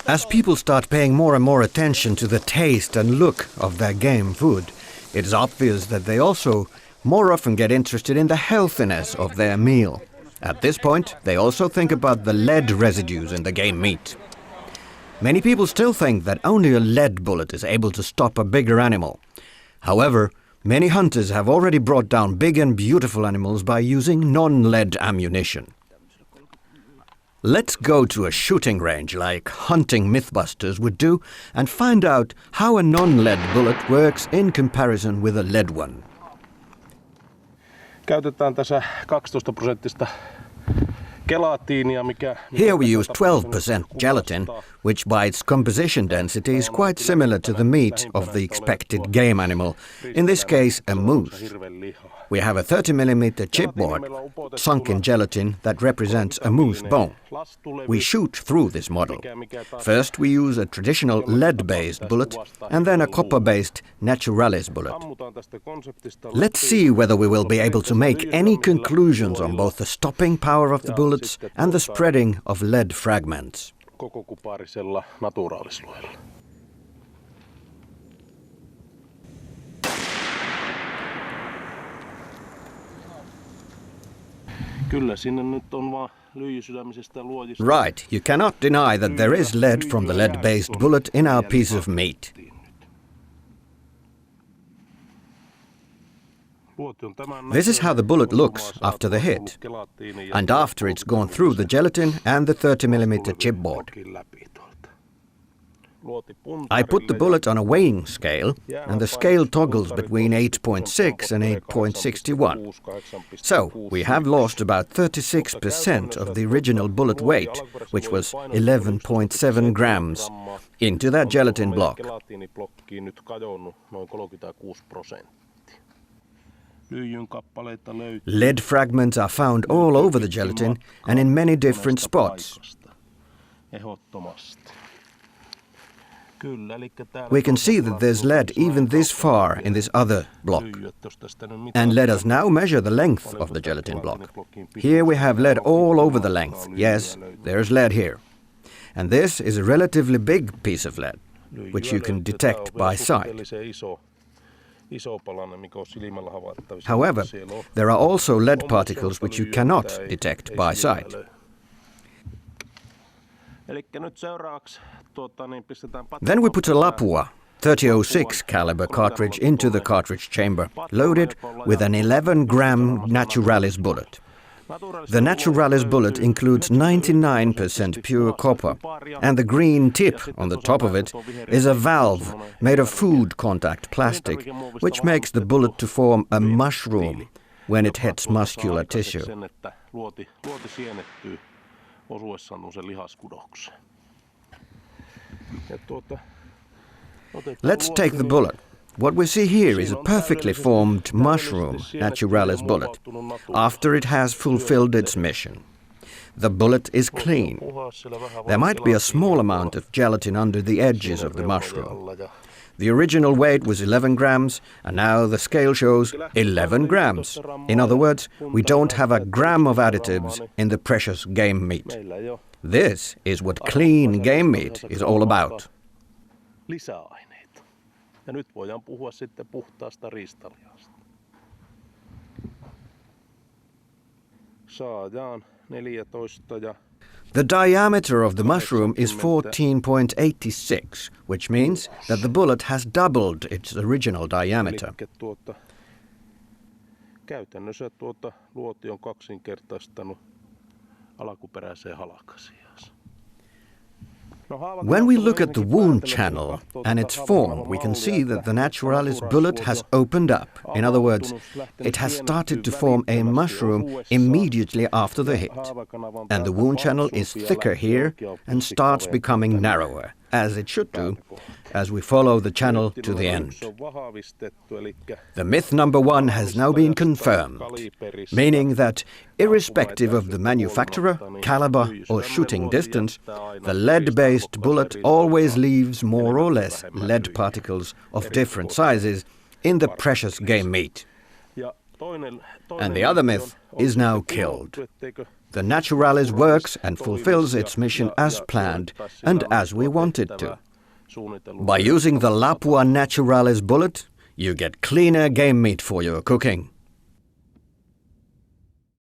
As people start paying more and more attention to the taste and look of their game food, it is obvious that they also more often get interested in the healthiness of their meal. At this point, they also think about the lead residues in the game meat. Many people still think that only a lead bullet is able to stop a bigger animal. However, many hunters have already brought down big and beautiful animals by using non-lead ammunition. Let's go to a shooting range like hunting mythbusters would do and find out how a non-lead bullet works in comparison with a lead one. Käytetään tässä 12% gelatiinia, mikä... Here we use 12% gelatin, which by its composition density is quite similar to the meat of the expected game animal, in this case a moose. We have a 30mm chipboard sunk in gelatin that represents a moose bone. We shoot through this model. First we use a traditional lead-based bullet and then a copper-based Naturalis bullet. Let's see whether we will be able to make any conclusions on both the stopping power of the bullets and the spreading of lead fragments. Kokokupaarisella Naturalisluella. Right, you cannot deny that there is lead from the lead-based bullet in our piece of meat. This is how the bullet looks after the hit, and after it's gone through the gelatin and the 30mm chipboard. I put the bullet on a weighing scale, and the scale toggles between 8.6 and 8.61. So, we have lost about 36% of the original bullet weight, which was 11.7 grams, into that gelatin block. Lead fragments are found all over the gelatin and in many different spots. We can see that there's lead even this far in this other block. And let us now measure the length of the gelatin block. Here we have lead all over the length. Yes, there's lead here. And this is a relatively big piece of lead, which you can detect by sight. However, there are also lead particles which you cannot detect by sight. Then we put a Lapua 3006 caliber cartridge into the cartridge chamber, loaded with an 11-gram Naturalis bullet. The Naturalis bullet includes 99% pure copper, and the green tip on the top of it is a valve made of food contact plastic, which makes the bullet to form a mushroom when it hits muscular tissue. Let's take the bullet. What we see here is a perfectly formed mushroom Naturalis bullet, after it has fulfilled its mission. The bullet is clean. There might be a small amount of gelatin under the edges of the mushroom. The original weight was 11 grams, and now the scale shows 11 grams. In other words, we don't have a gram of additives in the precious game meat. This is what clean game meat is all about. Ja nyt voidaan puhua sitten puhtaasta riistalihasta. Saadaan 14 ja... The diameter of the mushroom is 14.86, which means that the bullet has doubled its original diameter. Käytännössä luoti on kaksinkertaistanut alkuperäiseen halkasijansa. When we look at the wound channel and its form, we can see that the Naturalis bullet has opened up. In other words, it has started to form a mushroom immediately after the hit. And the wound channel is thicker here and starts becoming narrower, as it should do, as we follow the channel to the end. The myth number 1 has now been confirmed, meaning that irrespective of the manufacturer, caliber or shooting distance, the lead-based bullet always leaves more or less lead particles of different sizes in the precious game meat. And the other myth is now killed. The Naturalis works and fulfills its mission as planned and as we want it to. By using the Lapua Naturalis Bullet, you get cleaner game meat for your cooking.